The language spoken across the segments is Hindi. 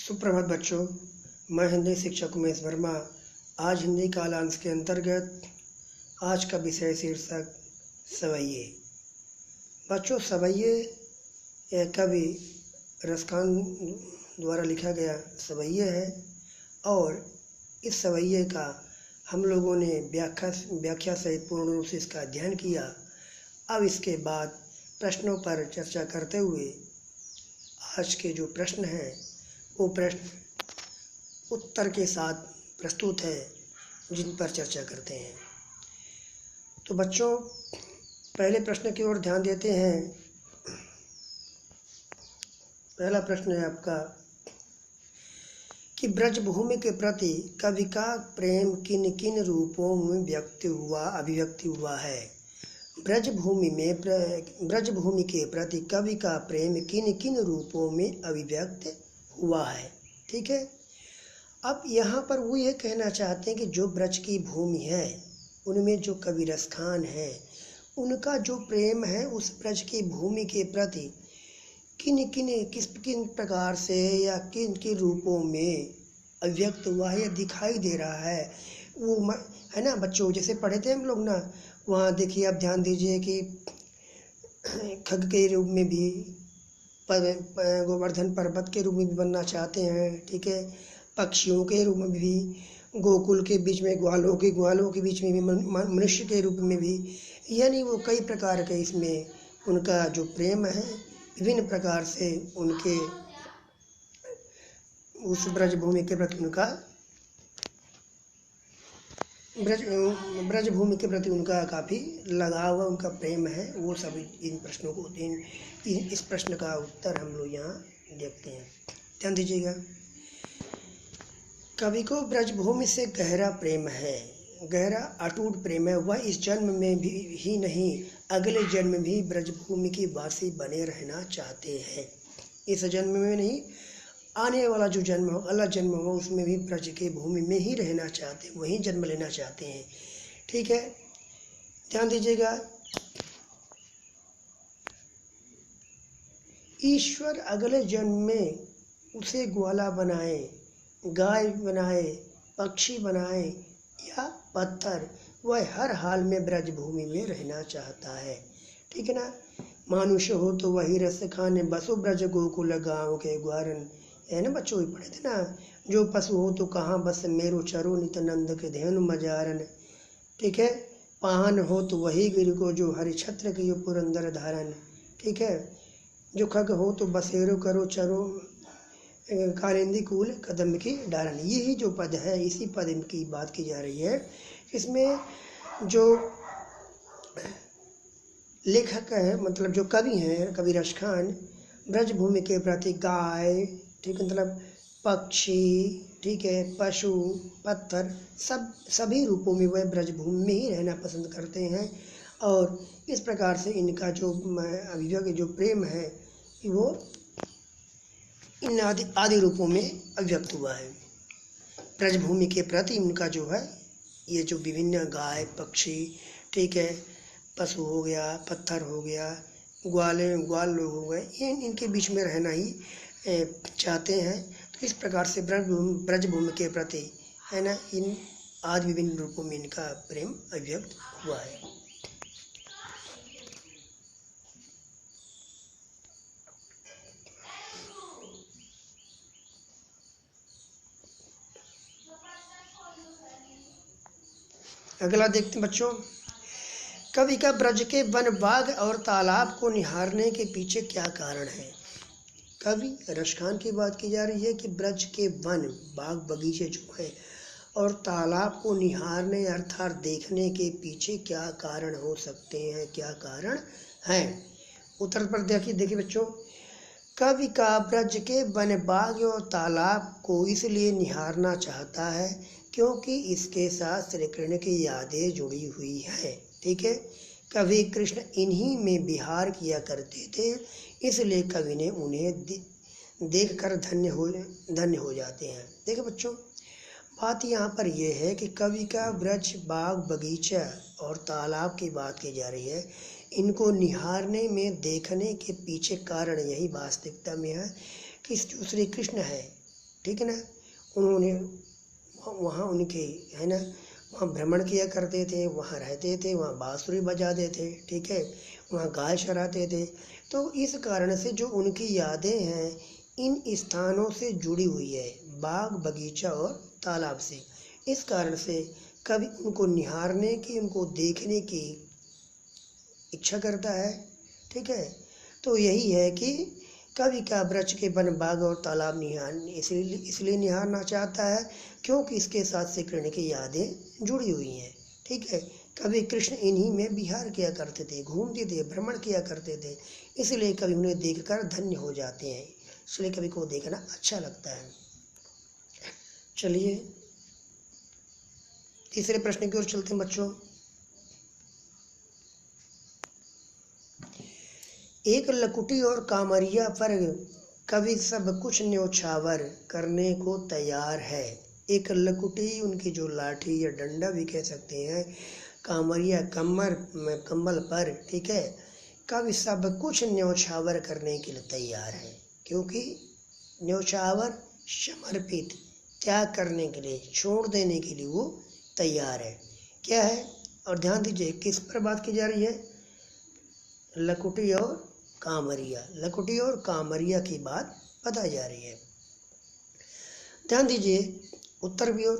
सुप्रभात बच्चों, मैं हिंदी शिक्षक उमेश वर्मा। आज हिंदी कालांश के अंतर्गत आज का विषय शीर्षक सवैये। बच्चों, सवैये यह कवि रसखान द्वारा लिखा गया सवैये है और इस सवैये का हम लोगों ने व्याख्या सहित पूर्ण रूप से इसका अध्ययन किया। अब इसके बाद प्रश्नों पर चर्चा करते हुए आज के जो प्रश्न हैं वो प्रश्न उत्तर के साथ प्रस्तुत है, जिन पर चर्चा करते हैं। तो बच्चों, पहले प्रश्न की ओर ध्यान देते हैं। पहला प्रश्न है आपका कि ब्रजभूमि के प्रति कवि का प्रेम किन किन रूपों में अभिव्यक्ति हुआ है। ब्रजभूमि के प्रति कवि का प्रेम किन किन रूपों में अभिव्यक्त हुआ है। ठीक है। अब यहाँ पर वो ये कहना चाहते हैं कि जो ब्रज की भूमि है उनमें जो कवि रसखान है उनका जो प्रेम है उस ब्रज की भूमि के प्रति किन प्रकार से या किन किन रूपों में अभिव्यक्त हुआ है या दिखाई दे रहा है, वो है ना बच्चों। जैसे पढ़े थे हम लोग ना, वहाँ देखिए आप ध्यान दीजिए कि खग के रूप में भी, गोवर्धन पर्वत के रूप में भी बनना चाहते हैं। ठीक है। पक्षियों के रूप में भी, गोकुल के बीच में ग्वालों के बीच में भी, मनुष्य के रूप में भी, यानी वो कई प्रकार के इसमें उनका जो प्रेम है विभिन्न प्रकार से उनके उस ब्रजभूमि के प्रति ब्रजभूमि के प्रति उनका काफ़ी लगाव, उनका प्रेम है। वो सभी इन प्रश्नों को इस प्रश्न का उत्तर हम लोग यहाँ देखते हैं। ध्यान दीजिएगा। कवि को ब्रजभूमि से गहरा प्रेम है, गहरा अटूट प्रेम है। वह इस जन्म में भी ही नहीं अगले जन्म में भी ब्रजभूमि की वासी बने रहना चाहते हैं। इस जन्म में नहीं, आने वाला जो जन्म हो, अगला जन्म हो, उसमें भी ब्रज के भूमि में ही रहना चाहते हैं, वहीं जन्म लेना चाहते हैं। ठीक है। ध्यान दीजिएगा। ईश्वर अगले जन्म में उसे ग्वाला बनाए, गाय बनाए, पक्षी बनाए या पत्थर, वह हर हाल में ब्रजभूमि में रहना चाहता है। ठीक है ना। मानुष हो तो वही रस खाने, बसो ब्रज गोकुल गाँव के ग्वारन, है ना बच्चों, पढ़े थे ना। जो पशु हो तो कहाँ बस मेरो चरो नित्यानंद के धेनु मजारन। ठीक है। पाहन हो तो वही गिर को जो हरि छत्र की पुरंदर धारन। ठीक है। जो खग हो तो बसेरो करो चरो कालिंदी कूल कदम की डारन। यही जो पद है, इसी पद की बात की जा रही है। इसमें जो लेखक है, मतलब जो कवि हैं, कवि रसखान, ब्रजभूमि के प्रति गाय, ठीक है, मतलब पक्षी, ठीक है, पशु, पत्थर, सभी रूपों में वह ब्रजभूमि में ही रहना पसंद करते हैं। और इस प्रकार से इनका जो अभिव्यक्त जो प्रेम है वो इन आदि रूपों में अभिव्यक्त हुआ है। ब्रजभूमि के प्रति उनका जो है ये जो विभिन्न गाय, पक्षी, ठीक है, पशु हो गया, पत्थर हो गया, ग्वाल लोग हो गए, इनके बीच में रहना ही चाहते हैं। तो इस प्रकार से ब्रजभूमि के प्रति, है ना, इन आदि विभिन्न रूपों में इनका प्रेम अभिव्यक्त हुआ है। अगला देखते हैं बच्चों। कवि का ब्रज के वन, बाग और तालाब को निहारने के पीछे क्या कारण है। कवि रसखान की बात की जा रही है कि ब्रज के वन, बाग, बगीचे जो है और तालाब को निहारने अर्थात देखने के पीछे क्या कारण हो सकते हैं, क्या कारण हैं। उत्तर पर देखिए बच्चों। कवि का ब्रज के वन, बाग और तालाब को इसलिए निहारना चाहता है क्योंकि इसके साथ श्री कृष्ण की यादें जुड़ी हुई हैं। ठीक है। कवि कृष्ण इन्हीं में विहार किया करते थे, इसलिए कवि ने उन्हें देखकर धन्य हो जाते हैं। देखो बच्चों, बात यहाँ पर यह है कि कवि का ब्रज, बाग, बगीचा और तालाब की बात की जा रही है। इनको निहारने में, देखने के पीछे कारण यही वास्तविकता में है कि जो श्री कृष्ण है, ठीक है ना। उन्होंने वहाँ उनके है ना वहाँ भ्रमण किया करते थे, वहाँ रहते थे, वहाँ बांसुरी बजाते थे, ठीक है, वहाँ गाय चराते थे। तो इस कारण से जो उनकी यादें हैं इन स्थानों से जुड़ी हुई है, बाग बगीचा और तालाब से। इस कारण से कभी उनको निहारने की, उनको देखने की इच्छा करता है, ठीक है। तो यही है कि कवि का ब्रज के वन बाग और तालाब इसलिए निहारना चाहता है क्योंकि इसके साथ श्री कृष्ण की यादें जुड़ी हुई हैं, ठीक है। कवि कृष्ण इन्हीं में विहार किया करते थे, घूमते थे, भ्रमण किया करते थे, इसलिए कवि उन्हें देखकर धन्य हो जाते हैं, इसलिए कवि को देखना अच्छा लगता है। चलिए तीसरे प्रश्न की ओर चलते हैं बच्चों। एक लकुटी और कामरिया पर कवि सब कुछ न्योछावर करने को तैयार है। एक लकुटी उनकी जो लाठी या डंडा भी कह सकते हैं, कामरिया कम्बल पर, ठीक है, कवि सब कुछ न्योछावर करने के लिए तैयार है। क्योंकि न्योछावर समर्पित, त्याग करने के लिए, छोड़ देने के लिए वो तैयार है। क्या है? और ध्यान दीजिए किस पर बात की जा रही है? लकुटी और कामरिया, लकुटी और कामरिया की बात बताई जा रही है। ध्यान दीजिए उत्तर की ओर।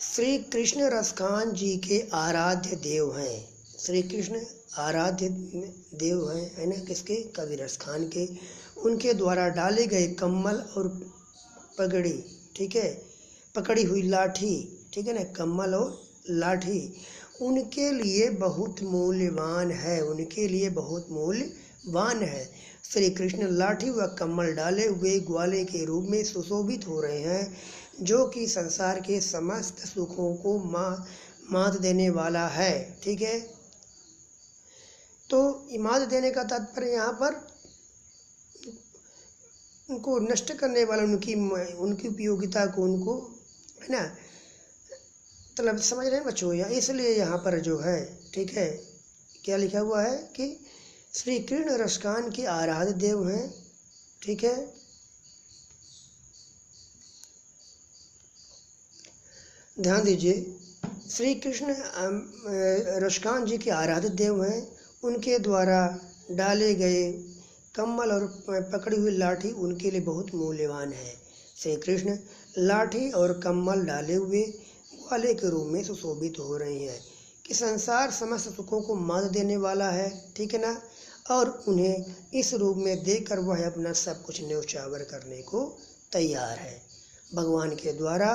श्री कृष्ण रसखान जी के आराध्य देव हैं। श्री कृष्ण आराध्य देव हैं, है ना, किसके? कवि रसखान के। उनके द्वारा डाले गए कम्बल और पगड़ी, ठीक है, पकड़ी हुई लाठी, ठीक है ना, कम्बल और लाठी उनके लिए बहुत मूल्यवान है, उनके लिए बहुत मूल्यवान है। श्री कृष्ण लाठी व कम्बल डाले हुए ग्वाले के रूप में सुशोभित हो रहे हैं, जो कि संसार के समस्त सुखों को मात देने वाला है, ठीक है। तो मात देने का तात्पर्य यहाँ पर उनको नष्ट करने वाला, उनकी उपयोगिता को, उनको, है ना, मतलब समझ रहे हैं बच्चों। या इसलिए यहाँ पर जो है, ठीक है, क्या लिखा हुआ है कि श्री कृष्ण रसखान के आराध्य देव हैं, ठीक है। ध्यान दीजिए, श्री कृष्ण रसखान जी के आराध्य देव हैं, उनके द्वारा डाले गए कम्बल और पकड़ी हुई लाठी उनके लिए बहुत मूल्यवान है। श्री कृष्ण लाठी और कम्बल डाले हुए ग्वाले के रूप में सुशोभित हो रहे हैं कि संसार समस्त सुखों को मात देने वाला है, ठीक है ना। और उन्हें इस रूप में देखकर वह अपना सब कुछ न्योछावर करने को तैयार है। भगवान के द्वारा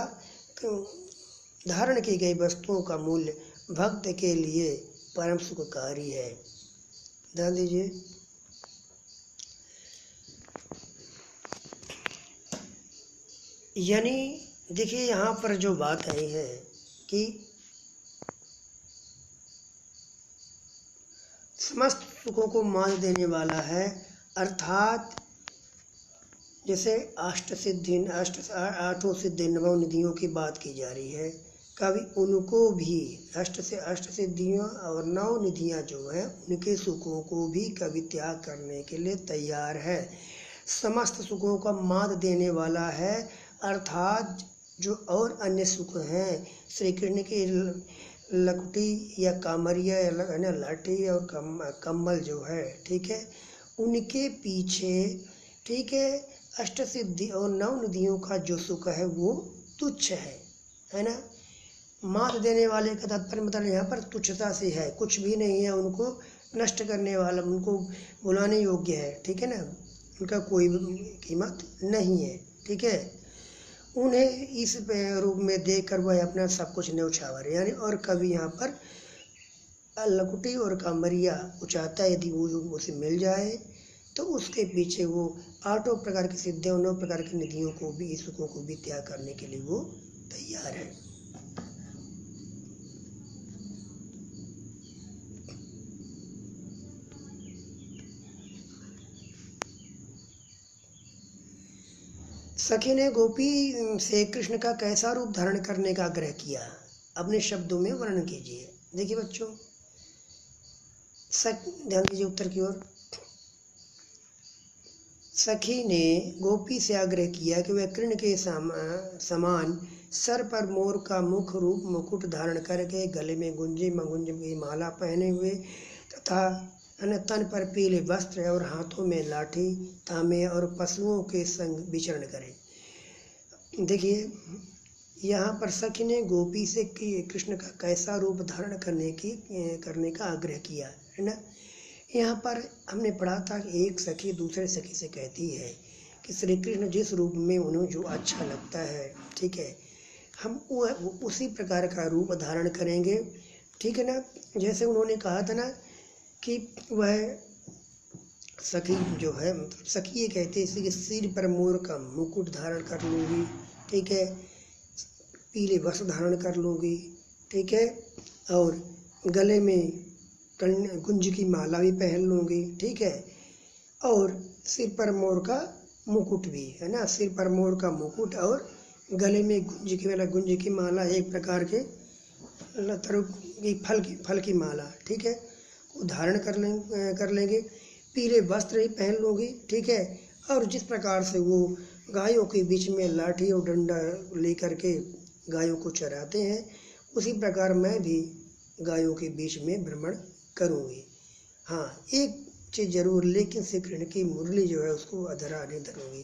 धारण की गई वस्तुओं का मूल्य भक्त के लिए परम सुखकारी है। ध्यान दीजिए, यानी देखिए यहाँ पर जो बात आई है कि समस्त सुखों को मान देने वाला है, अर्थात जैसे आठों सिद्धि नवों निधियों की बात की जा रही है, कभी उनको भी अष्ट से अष्ट सिद्धियाँ और नौ निधियाँ जो है उनके सुखों को भी कभी त्याग करने के लिए तैयार है। समस्त सुखों का मात देने वाला है, अर्थात जो और अन्य सुख हैं, श्री कृष्ण की लकुटी या कामरिया या लाठी और कम्बल जो है, ठीक है, उनके पीछे, ठीक है, अष्ट सिद्धि और नौ निधियों का जो सुख है वो तुच्छ है ना। मात देने वाले का तात्पर्य मतलब यहाँ पर तुच्छता से है, कुछ भी नहीं है, उनको नष्ट करने वाला, उनको बुलाने योग्य है, ठीक है ना, उनका कोई कीमत नहीं है, ठीक है। उन्हें इस रूप में देखकर वह अपना सब कुछ न्योछावर, यानी और कभी यहाँ पर लकुटी और कामरिया चाहता है यदि वो उसे मिल जाए तो उसके पीछे वो आठों प्रकार की सिद्धियों, 9 प्रकार की निधियों को भी, सुखों को भी त्याग करने के लिए वो तैयार है। सखी ने गोपी से कृष्ण का कैसा रूप धारण करने का आग्रह किया, अपने शब्दों में वर्णन कीजिए। देखिए बच्चों, ध्यान दीजिए उत्तर की ओर। सखी ने गोपी से आग्रह किया कि वह कृष्ण के समान सर पर मोर का मुख रूप मुकुट धारण करके गले में गुंजी मंगुंज की माला पहने हुए तथा तन पर पीले वस्त्र और हाथों में लाठी तामे और पशुओं के संग विचरण करे। देखिए यहाँ पर सखी ने गोपी से कृष्ण का कैसा रूप धारण करने का आग्रह किया है ना। यहाँ पर हमने पढ़ा था कि एक सखी दूसरे सखी से कहती है कि श्री कृष्ण जिस रूप में उन्हें जो अच्छा लगता है, ठीक है, हम उसी प्रकार का रूप धारण करेंगे, ठीक है ना। जैसे उन्होंने कहा था ना कि वह सखी जो है, मतलब सखी ये कहते हैं कि सिर पर मोर का मुकुट धारण कर लूँगी, ठीक है, पीले वस्त्र धारण कर लूँगी, ठीक है, और गले में गुंज की माला भी पहन लूँगी, ठीक है, और सिर पर मोर का मुकुट भी है ना, सिर पर मोर का मुकुट और गले में गुंज की माला, एक प्रकार के फल की माला, ठीक है, वो धारण कर लेंगे। पीले वस्त्र ही पहन लूँगी, ठीक है, और जिस प्रकार से वो गायों के बीच में लाठी और डंडा लेकर के गायों को चराते हैं, उसी प्रकार मैं भी गायों के बीच में भ्रमण करूँगी। हाँ, एक चीज़ जरूर, लेकिन श्री कृष्ण की मुरली जो है उसको अधरा नहीं धरूँगी,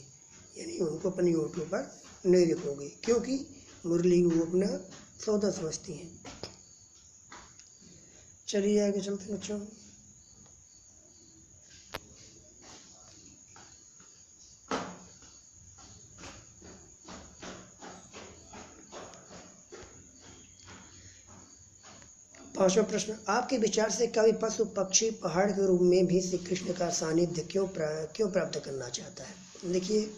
यानी उनको अपनी ओठों पर नहीं रखूँगी, क्योंकि मुरली वो अपना सौदा समझती हैं। चलिए आगे चलते हैं बच्चों। पांचवा प्रश्न, आपके विचार से कवि पशु पक्षी पहाड़ के रूप में भी श्री कृष्ण का सानिध्य क्यों प्राप्त करना चाहता है। देखिए,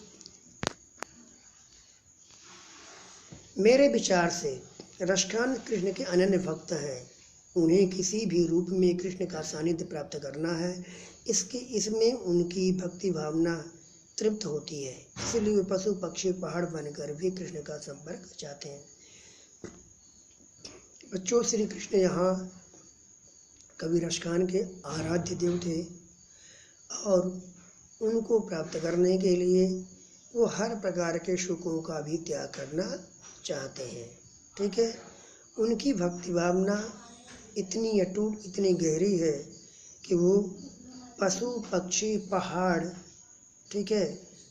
मेरे विचार से रसखान कृष्ण के अनन्य भक्त हैं, उन्हें किसी भी रूप में कृष्ण का सानिध्य प्राप्त करना है, इसमें उनकी भक्ति भावना तृप्त होती है, इसलिए वे पशु पक्षी पहाड़ बनकर भी कृष्ण का संपर्क चाहते हैं। बच्चों, श्री कृष्ण यहाँ कवि रसखान के आराध्य देव थे और उनको प्राप्त करने के लिए वो हर प्रकार के सुखों का भी त्याग करना चाहते हैं, ठीक है। उनकी भक्ति भावना इतनी अटूट, इतनी गहरी है कि वो पशु पक्षी पहाड़, ठीक है,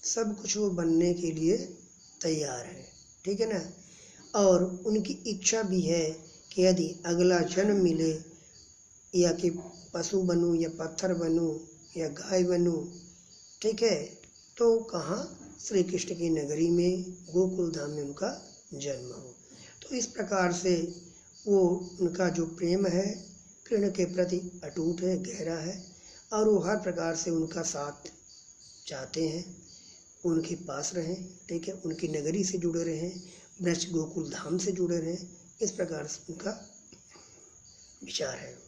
सब कुछ वो बनने के लिए तैयार है, ठीक है ना। और उनकी इच्छा भी है कि यदि अगला जन्म मिले, या कि पशु बनूं या पत्थर बनूं या गाय बनूं, ठीक है, तो कहाँ, श्री कृष्ण की नगरी में गोकुल धाम में उनका जन्म हो। तो इस प्रकार से वो उनका जो प्रेम है कृष्ण के प्रति अटूट है, गहरा है, और वो हर प्रकार से उनका साथ चाहते हैं, उनके पास रहें, ठीक है, उनकी नगरी से जुड़े रहें, ब्रज गोकुल धाम से जुड़े रहें, इस प्रकार से उनका विचार है।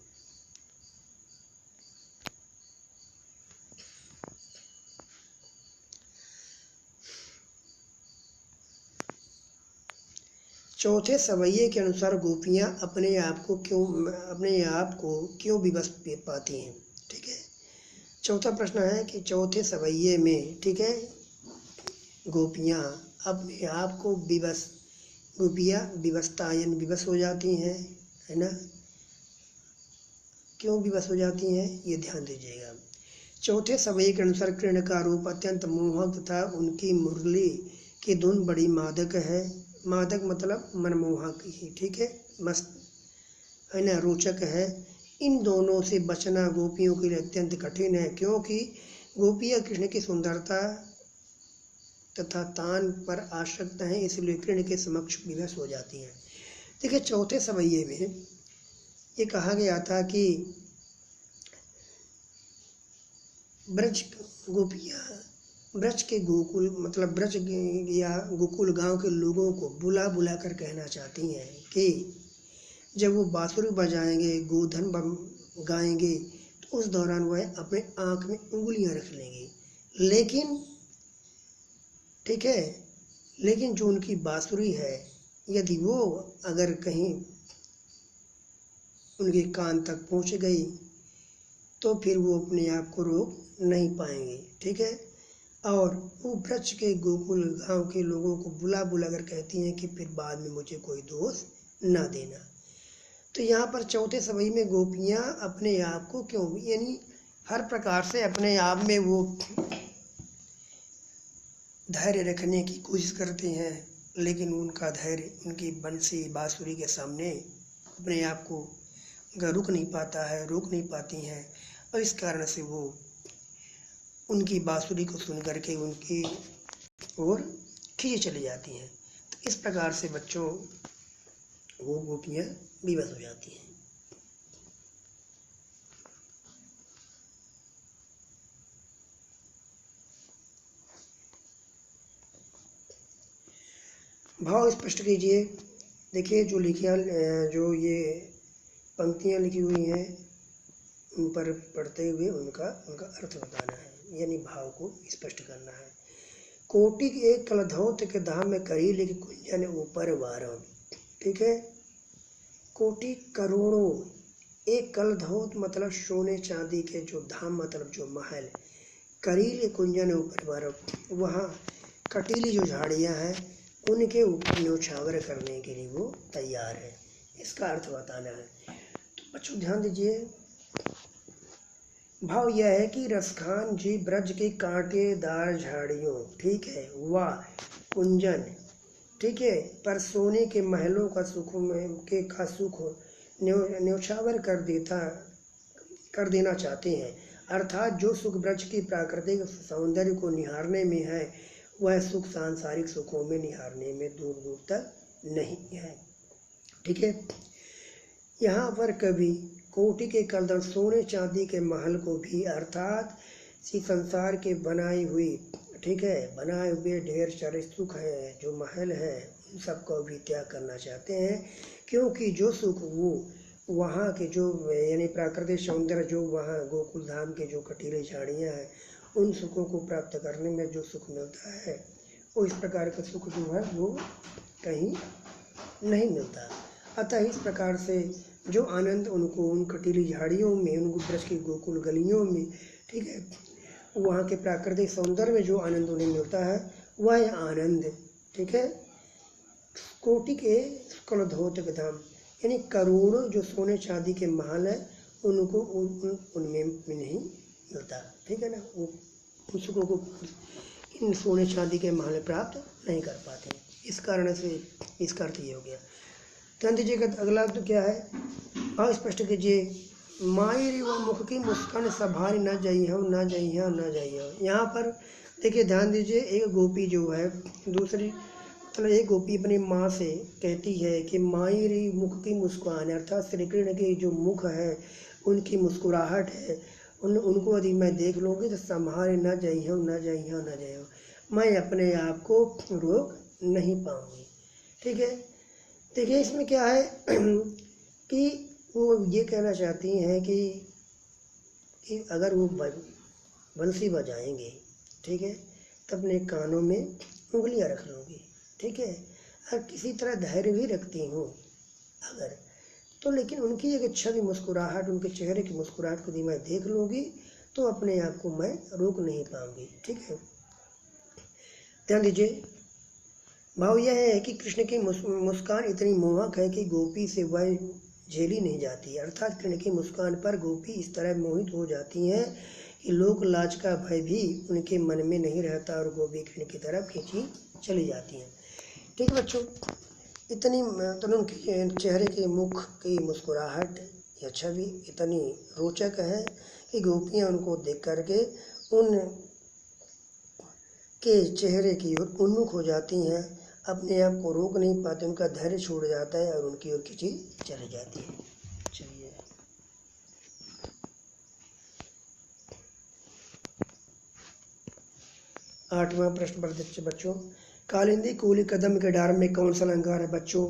चौथे सवैये के अनुसार गोपियाँ अपने आप को क्यों विवश पाती हैं, ठीक है। चौथा प्रश्न है कि चौथे सवैये में, ठीक है, गोपियाँ अपने आप को विवश हो जाती हैं, है ना। क्यों विवश हो जाती हैं, ये ध्यान दीजिएगा। चौथे सवैये के अनुसार कृष्ण का रूप अत्यंत मोहक तथा उनकी मुरली की धुन बड़ी मादक है। मादक मतलब मनमोहक ही, ठीक है, मस्त है ना, रोचक है। इन दोनों से बचना गोपियों के लिए अत्यंत कठिन है, क्योंकि गोपियाँ कृष्ण की सुंदरता तथा तान पर आसक्त हैं, इसलिए कृष्ण के समक्ष विवश हो जाती हैं। देखिए, चौथे सवैये में ये कहा गया था कि ब्रज गोपियाँ ब्रज के गोकुल, मतलब ब्रज या गोकुल गांव के लोगों को बुला बुला कर कहना चाहती हैं कि जब वो बांसुरी बजाएंगे, गोधन गाएंगे, तो उस दौरान वह अपने आँख में उंगलियां रख लेंगे, लेकिन, ठीक है, लेकिन जो उनकी बांसुरी है, यदि वो अगर कहीं उनके कान तक पहुंच गई तो फिर वो अपने आप को रोक नहीं पाएंगे, ठीक है। और वो ब्रज के गोकुल गांव के लोगों को बुला बुला कर कहती हैं कि फिर बाद में मुझे कोई दोष ना देना। तो यहाँ पर चौथे सवई में गोपियाँ अपने आप को क्यों, यानी हर प्रकार से अपने आप में वो धैर्य रखने की कोशिश करते हैं, लेकिन उनका धैर्य उनकी बंसी बांसुरी के सामने अपने आप को रुक नहीं पाता है, रोक नहीं पाती हैं, और इस कारण से वो उनकी बांसुरी को सुन करके उनकी ओर खींचे चली जाती हैं। तो इस प्रकार से बच्चों वो गोपियाँ विवश हो जाती हैं। भाव स्पष्ट कीजिए। देखिए जो जो ये पंक्तियाँ लिखी हुई हैं उन पर पढ़ते हुए उनका अर्थ बताना है, यानी भाव को स्पष्ट करना है। कोटि एक कलधौत के धाम में करी लिख कुंजन ऊपर वारम। ठीक है, कोटि करोड़ों, एक कलधौत मतलब सोने चांदी के जो धाम मतलब जो महल, करील कुंजन ऊपर वारम, वहाँ कटीली जो झाड़ियाँ हैं उनके ऊपर न्योछावर करने के लिए वो तैयार है, इसका अर्थ बताना है। तो बच्चों ध्यान दीजिए, भाव यह है कि रसखान जी ब्रज की कांटेदार झाड़ियों, ठीक है, वा कुंजन, ठीक है, पर सोने के महलों का सुख न्योछावर कर देना चाहते हैं। अर्थात जो सुख ब्रज की प्राकृतिक सौंदर्य को निहारने में है वह सुख सांसारिक सुखों में निहारने में दूर दूर तक नहीं है। ठीक है, यहाँ पर कभी कोटि के कलदर सोने चांदी के महल को भी अर्थात इसी संसार के बनाई हुई, ठीक है, बनाए हुए ढेर सारे सुख है जो महल है उन सबको भी त्याग करना चाहते हैं, क्योंकि जो सुख वो वहाँ के जो यानी प्राकृतिक सौंदर्य जो वहाँ गोकुल धाम के जो कटीले झाड़ियाँ हैं उन सुखों को प्राप्त करने में जो सुख मिलता है वो इस प्रकार का सुख जो है वो कहीं नहीं मिलता। अतः इस प्रकार से जो आनंद उनको उन कटीली झाड़ियों में, उनको ब्रज की गोकुल गलियों में, ठीक है, वहाँ के प्राकृतिक सौंदर्य में जो आनंद उन्हें मिलता है वह आनंद, ठीक है, कोटि के कलधौत धाम यानी करोड़ों जो सोने चांदी के महल है उनको उनमें नहीं मिलता। ठीक है ना, वो उन सुखों को इन सोने चांदी के महल प्राप्त नहीं कर पाते। इस कारण से इसका अर्थ ये हो गया। ध्यान दीजिएगा, अगला तो क्या है, हाँ स्पष्ट कीजिए। मायरी व मुख की मुस्कान सभारी न जाइए हो न जाइए हो न जाइए हो। यहाँ पर देखिए ध्यान दीजिए, एक गोपी जो है दूसरी मतलब एक गोपी अपनी माँ से कहती है कि मायरी मुख की मुस्कान, अर्थात श्री कृष्ण की जो मुख है उनकी मुस्कुराहट है उनको यदि मैं देख लूँगी तो संभाले न जाइए हो न जाइए हो न जाइए हो, मैं अपने आप को रोक नहीं पाऊँगी। ठीक है, देखिए इसमें क्या है कि वो ये कहना चाहती हैं कि अगर वो बंसी बजाएंगे, ठीक है, तो अपने कानों में उंगलियां रख लूँगी, ठीक है, और किसी तरह धैर्य भी रखती हूँ अगर तो, लेकिन उनकी एक छवि मुस्कुराहट, उनके चेहरे की मुस्कुराहट को यदि मैं देख लूँगी तो अपने आप को मैं रोक नहीं पाऊँगी। ठीक है, ध्यान दीजिए, भाव यह है कि कृष्ण की मुस्कान इतनी मोहक है कि गोपी से वह झेली नहीं जाती। अर्थात कृष्ण की मुस्कान पर गोपी इस तरह मोहित हो जाती हैं कि लोक लाज का भय भी उनके मन में नहीं रहता और गोपी कृष्ण की तरफ खींची चली जाती हैं। ठीक है बच्चों, इतनी उनके चेहरे के मुख की मुस्कुराहट या छवि इतनी रोचक है कि गोपियाँ उनको देख करके उन के चेहरे की ओर उन्मुख हो जाती हैं, अपने आप को रोक नहीं पाते, उनका धैर्य छूट जाता है और उनकी ओर खींची चली जाती है। चलिए आठवां प्रश्न पर बच्चों, कालिंदी कूल कदम के डार में कौन सा अलंकार है बच्चों?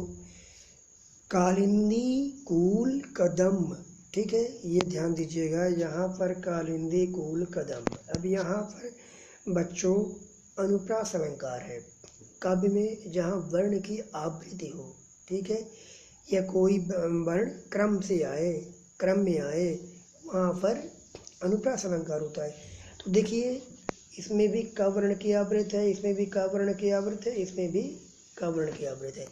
कालिंदी कूल कदम, ठीक है, ये ध्यान दीजिएगा यहाँ पर कालिंदी कूल कदम। अब यहाँ पर बच्चों अनुप्रास अलंकार है, काव्य में जहाँ वर्ण की आवृत्ति हो, ठीक है, या कोई वर्ण क्रम से आए, क्रम में आए, वहाँ पर अनुप्रास अलंकार होता है। तो देखिए इसमें भी क वर्ण की आवृत है, इसमें भी क वर्ण की आवृत है, इसमें भी क वर्ण की आवृत है।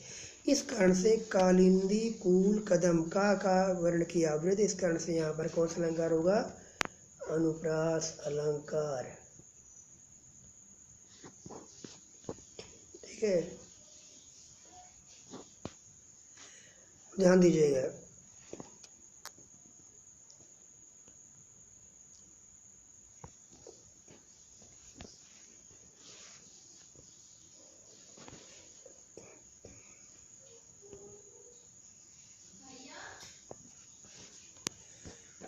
इस कारण से कालिंदी कूल कदम का वर्ण की आवृत, इस कारण से यहाँ पर कौन सा अलंकार होगा? अनुप्रास अलंकार। ठीक है, ध्यान दीजिएगा।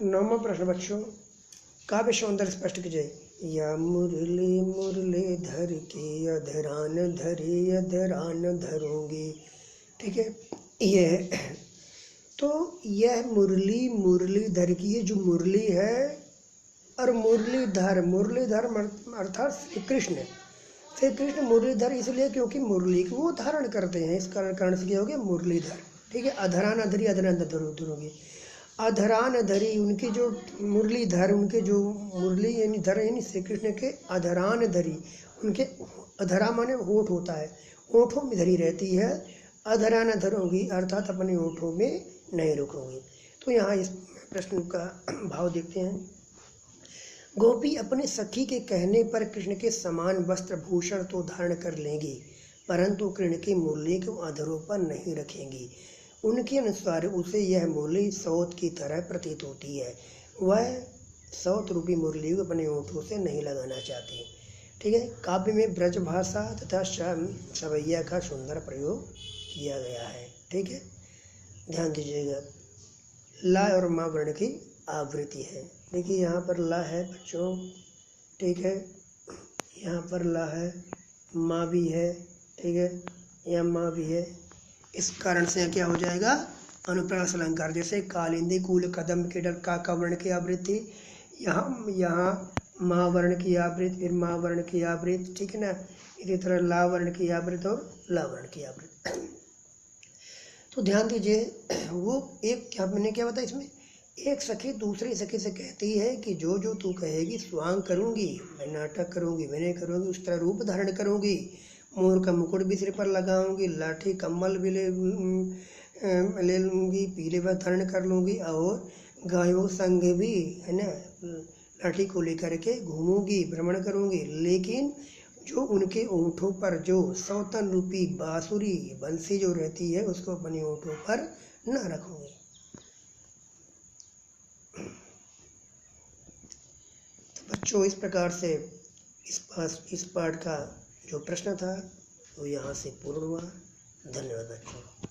नौवां प्रश्न बच्चों, काव्य सौंदर्य स्पष्ट कीजिए। या मुरली मुरलीधर की अधरान धरी अधरान धरूंगी। ठीक है, यह तो यह मुरली मुरलीधर की, ये जो मुरली है और मुरलीधर अर्थात श्री कृष्ण मुरलीधर इसलिए क्योंकि मुरली को वो धारण करते हैं, इस कारण से क्या हो गया? मुरलीधर। ठीक है, अधरान अधरी अधरान धरूंगी। अधरान धरी उनके जो मुरलीधर, उनके जो मुरली यानी धर यानी श्री कृष्ण के अधरान धरी, उनके अधरा माने होठ होता है, होठों में धरी रहती है। अधरान धरूंगी अर्थात अपने होठों में नहीं रुकूंगी। तो यहाँ इस प्रश्न का भाव देखते हैं। गोपी अपने सखी के कहने पर कृष्ण के समान वस्त्र भूषण तो धारण कर लेंगी, परंतु कृष्ण की मुरली को अधरों पर नहीं रखेंगी। उनके अनुसार उसे यह मुरली सौत की तरह प्रतीत होती है, वह सौत रूपी मुरली को अपने होठों से नहीं लगाना चाहती। ठीक है, काव्य में ब्रज भाषा तथा सवैया का सुंदर प्रयोग किया गया है। ठीक है, ध्यान दीजिएगा। ला और माँ वर्ण की आवृत्ति है। देखिए यहाँ पर ला है बच्चों, ठीक है, यहाँ पर ला है, माँ भी है, ठीक है, यहाँ माँ भी है। इस कारण से क्या हो जाएगा? अनुप्रास अलंकार। जैसे कालिंदी कूल कदम के डर का वर्ण की आवृत्ति, यहाँ माँ वर्ण की आवृत्ति, फिर माँ वर्ण की आवृत्ति। ठीक है ना, इसी तरह ला वर्ण की आवृत्ति और ला वर्ण की आवृत्ति। तो ध्यान दीजिए, वो एक क्या मैंने क्या बताया इसमें, एक सखी दूसरी सखी से कहती है कि जो जो तू कहेगी स्वांग करूँगी, मैं नाटक करूँगी, विनय करूँगी, उस तरह रूप धारण करूँगी, मोर का मुकुट भी सिर पर लगाऊंगी, लाठी कम्बल भी ले लूँगी, पीले वस्त्र धारण कर लूँगी, और गायों संग भी है ना लाठी को लेकर के घूमूंगी, भ्रमण करूँगी, लेकिन जो उनके ओंठों पर जो सौतन रूपी बांसुरी बंसी जो रहती है उसको अपने ओंठों पर न रखूँगी। तो बच्चों इस प्रकार से इस पाठ का जो प्रश्न था वो यहाँ से पूर्ण हुआ। धन्यवाद बच्चों।